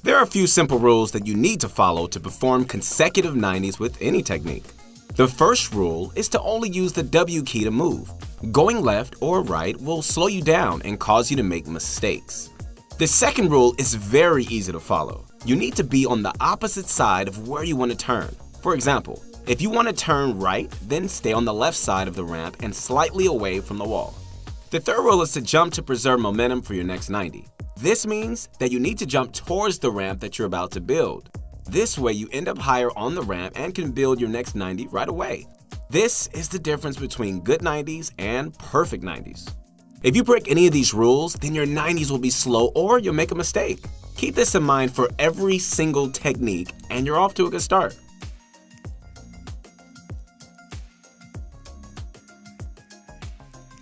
There are a few simple rules that you need to follow to perform consecutive 90s with any technique. The first rule is to only use the W key to move. Going left or right will slow you down and cause you to make mistakes. The second rule is very easy to follow. You need to be on the opposite side of where you want to turn. For example, if you want to turn right, then stay on the left side of the ramp and slightly away from the wall. The third rule is to jump to preserve momentum for your next 90. This means that you need to jump towards the ramp that you're about to build. This way you end up higher on the ramp and can build your next 90 right away. This is the difference between good 90s and perfect 90s. If you break any of these rules, then your 90s will be slow or you'll make a mistake. Keep this in mind for every single technique and you're off to a good start.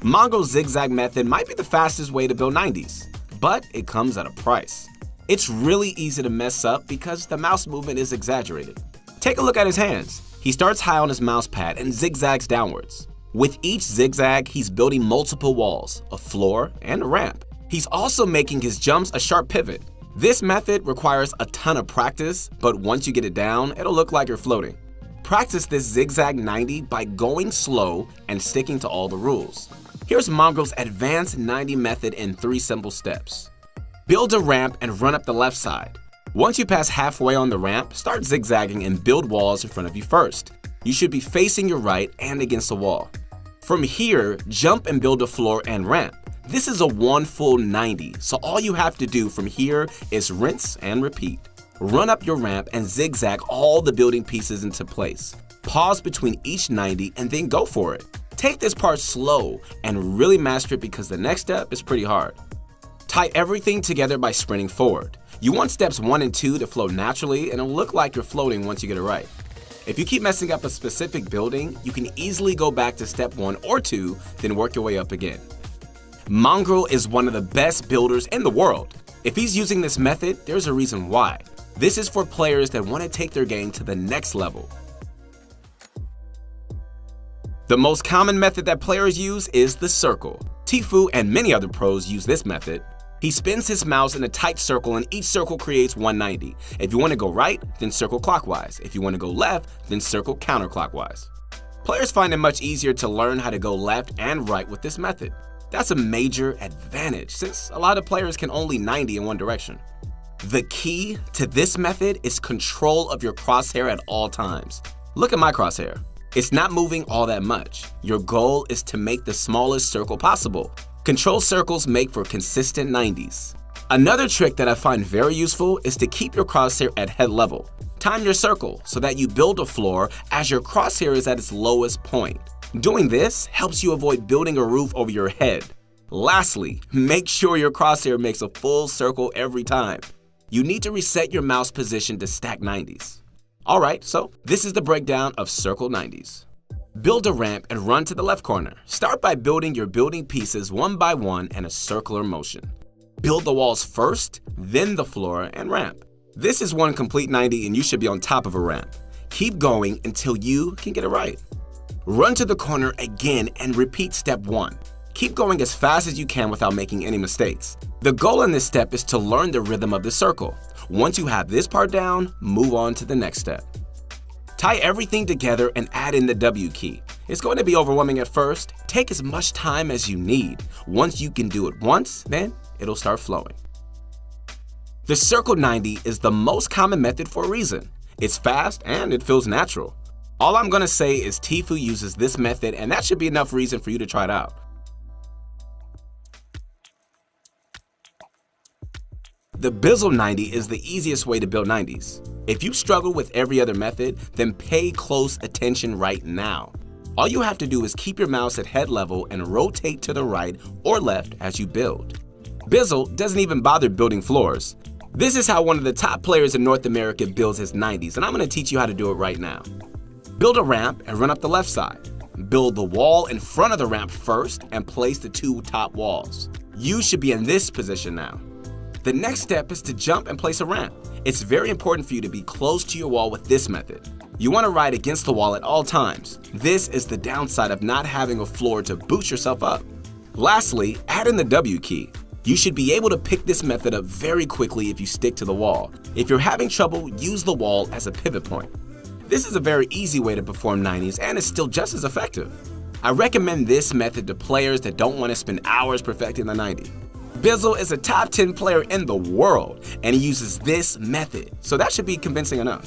Mongraal's zigzag method might be the fastest way to build 90s, but it comes at a price. It's really easy to mess up because the mouse movement is exaggerated. Take a look at his hands. He starts high on his mouse pad and zigzags downwards. With each zigzag, he's building multiple walls, a floor, and a ramp. He's also making his jumps a sharp pivot. This method requires a ton of practice, but once you get it down, it'll look like you're floating. Practice this zigzag 90 by going slow and sticking to all the rules. Here's Mongraal's advanced 90 method in 3 simple steps. Build a ramp and run up the left side. Once you pass halfway on the ramp, start zigzagging and build walls in front of you first. You should be facing your right and against the wall. From here, jump and build a floor and ramp. This is a one full 90, so all you have to do from here is rinse and repeat. Run up your ramp and zigzag all the building pieces into place. Pause between each 90 and then go for it. Take this part slow and really master it because the next step is pretty hard. Tie everything together by sprinting forward. You want steps 1 and 2 to flow naturally and it'll look like you're floating once you get it right. If you keep messing up a specific building, you can easily go back to step 1 or 2, then work your way up again. Mongraal is one of the best builders in the world. If he's using this method, there's a reason why. This is for players that want to take their game to the next level. The most common method that players use is the circle. Tfue and many other pros use this method. He spins his mouse in a tight circle and each circle creates 190. If you want to go right, then circle clockwise. If you want to go left, then circle counterclockwise. Players find it much easier to learn how to go left and right with this method. That's a major advantage since a lot of players can only 90 in one direction. The key to this method is control of your crosshair at all times. Look at my crosshair. It's not moving all that much. Your goal is to make the smallest circle possible. Control circles make for consistent 90s. Another trick that I find very useful is to keep your crosshair at head level. Time your circle so that you build a floor as your crosshair is at its lowest point. Doing this helps you avoid building a roof over your head. Lastly, make sure your crosshair makes a full circle every time. You need to reset your mouse position to stack 90s. Alright, so this is the breakdown of circle 90s. Build a ramp and run to the left corner. Start by building your building pieces one by one in a circular motion. Build the walls first, then the floor and ramp. This is one complete 90 and you should be on top of a ramp. Keep going until you can get it right. Run to the corner again and repeat step 1. Keep going as fast as you can without making any mistakes. The goal in this step is to learn the rhythm of the circle. Once you have this part down, move on to the next step. Tie everything together and add in the W key. It's going to be overwhelming at first. Take as much time as you need. Once you can do it once, then it'll start flowing. The circle 90 is the most common method for a reason. It's fast and it feels natural. All I'm going to say is Tfue uses this method and that should be enough reason for you to try it out. The bezel 90 is the easiest way to build 90s. If you struggle with every other method, then pay close attention right now. All you have to do is keep your mouse at head level and rotate to the right or left as you build. Bezel doesn't even bother building floors. This is how one of the top players in North America builds his 90s, and I'm going to teach you how to do it right now. Build a ramp and run up the left side. Build the wall in front of the ramp first and place the 2 top walls. You should be in this position now. The next step is to jump and place a ramp. It's very important for you to be close to your wall with this method. You want to ride against the wall at all times. This is the downside of not having a floor to boost yourself up. Lastly, add in the W key. You should be able to pick this method up very quickly if you stick to the wall. If you're having trouble, use the wall as a pivot point. This is a very easy way to perform 90s and is still just as effective. I recommend this method to players that don't want to spend hours perfecting the 90. Bizzle is a top 10 player in the world and he uses this method, so that should be convincing enough.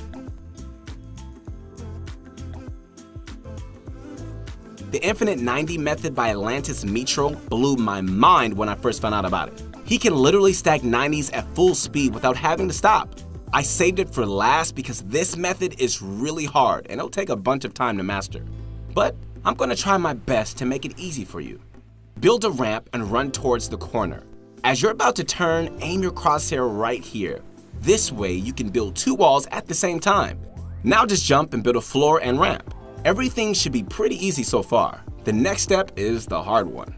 The infinite 90 method by Atlantis Mitro blew my mind when I first found out about it. He can literally stack 90s at full speed without having to stop. I saved it for last because this method is really hard and it'll take a bunch of time to master. But I'm going to try my best to make it easy for you. Build a ramp and run towards the corner. As you're about to turn, aim your crosshair right here. This way you can build two walls at the same time. Now just jump and build a floor and ramp. Everything should be pretty easy so far. The next step is the hard one.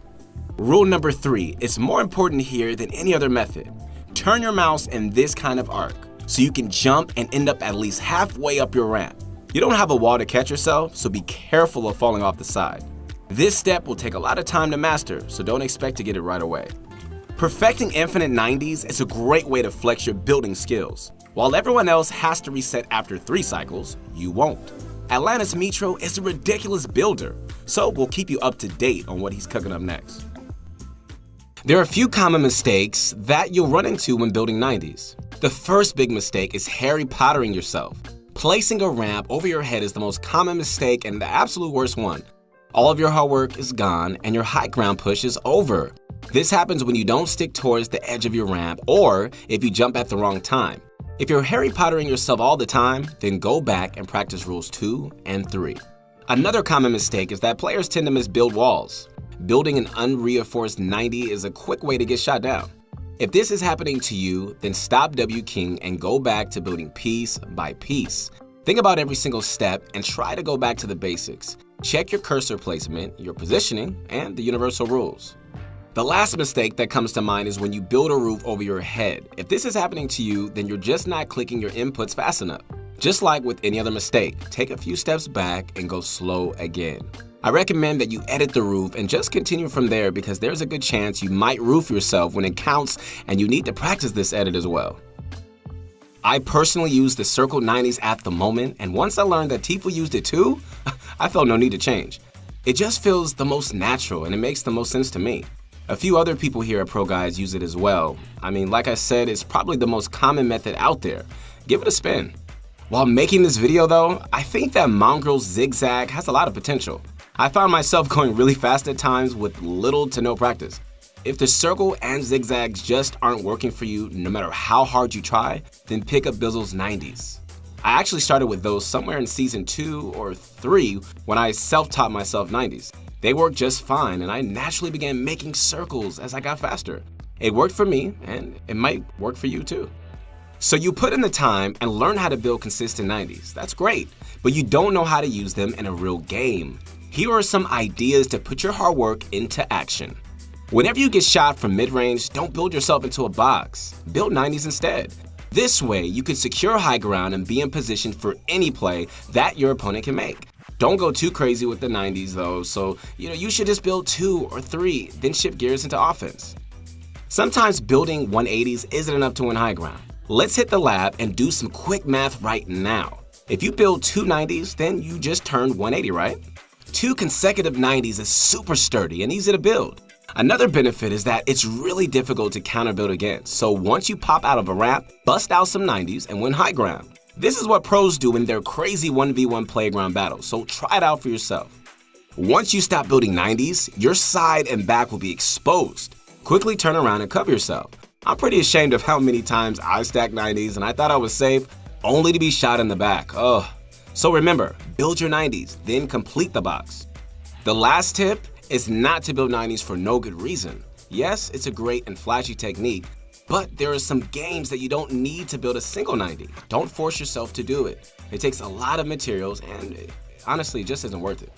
Rule number 3 is more important here than any other method. Turn your mouse in this kind of arc so you can jump and end up at least halfway up your ramp. You don't have a wall to catch yourself, so be careful of falling off the side. This step will take a lot of time to master, so don't expect to get it right away. Perfecting infinite 90s is a great way to flex your building skills. While everyone else has to reset after 3 cycles, you won't. Atlantis Mitro is a ridiculous builder, so we'll keep you up to date on what he's cooking up next. There are a few common mistakes that you'll run into when building 90s. The first big mistake is Harry Pottering yourself. Placing a ramp over your head is the most common mistake and the absolute worst one. All of your hard work is gone and your high ground push is over. This happens when you don't stick towards the edge of your ramp or if you jump at the wrong time. If you're Harry Pottering yourself all the time, then go back and practice rules 2 and 3. Another common mistake is that players tend to misbuild walls. Building an unreinforced 90 is a quick way to get shot down. If this is happening to you, then stop W King and go back to building piece by piece. Think about every single step and try to go back to the basics. Check your cursor placement, your positioning, and the universal rules. The last mistake that comes to mind is when you build a roof over your head. If this is happening to you, then you're just not clicking your inputs fast enough. Just like with any other mistake, take a few steps back and go slow again. I recommend that you edit the roof and just continue from there because there's a good chance you might roof yourself when it counts and you need to practice this edit as well. I personally use the circle 90s at the moment, and once I learned that Tfue used it too, I felt no need to change. It just feels the most natural and it makes the most sense to me. A few other people here at Pro Guys use it as well. I mean, like I said, it's probably the most common method out there. Give it a spin. While making this video though, I think that Mongraal's zigzag has a lot of potential. I found myself going really fast at times with little to no practice. If the circle and zigzags just aren't working for you, no matter how hard you try, then pick up Bizzle's 90s. I actually started with those somewhere in season 2 or 3 when I self-taught myself 90s. They worked just fine and I naturally began making circles as I got faster. It worked for me and it might work for you too. So you put in the time and learn how to build consistent 90s. That's great, but you don't know how to use them in a real game. Here are some ideas to put your hard work into action. Whenever you get shot from mid-range, don't build yourself into a box. Build 90s instead. This way, you can secure high ground and be in position for any play that your opponent can make. Don't go too crazy with the 90s though, so you should just build 2 or 3, then shift gears into offense. Sometimes building 180s isn't enough to win high ground. Let's hit the lab and do some quick math right now. If you build 2 90s, then you just turned 180, right? 2 consecutive 90s is super sturdy and easy to build. Another benefit is that it's really difficult to counter build against, so once you pop out of a ramp, bust out some 90s and win high ground. This is what pros do in their crazy 1v1 playground battles, so try it out for yourself. Once you stop building 90s, your side and back will be exposed. Quickly turn around and cover yourself. I'm pretty ashamed of how many times I stacked 90s and I thought I was safe, only to be shot in the back. Ugh. So remember, build your 90s, then complete the box. The last tip is not to build 90s for no good reason. Yes, it's a great and flashy technique, but there are some games that you don't need to build a single 90. Don't force yourself to do it. It takes a lot of materials and honestly, it just isn't worth it.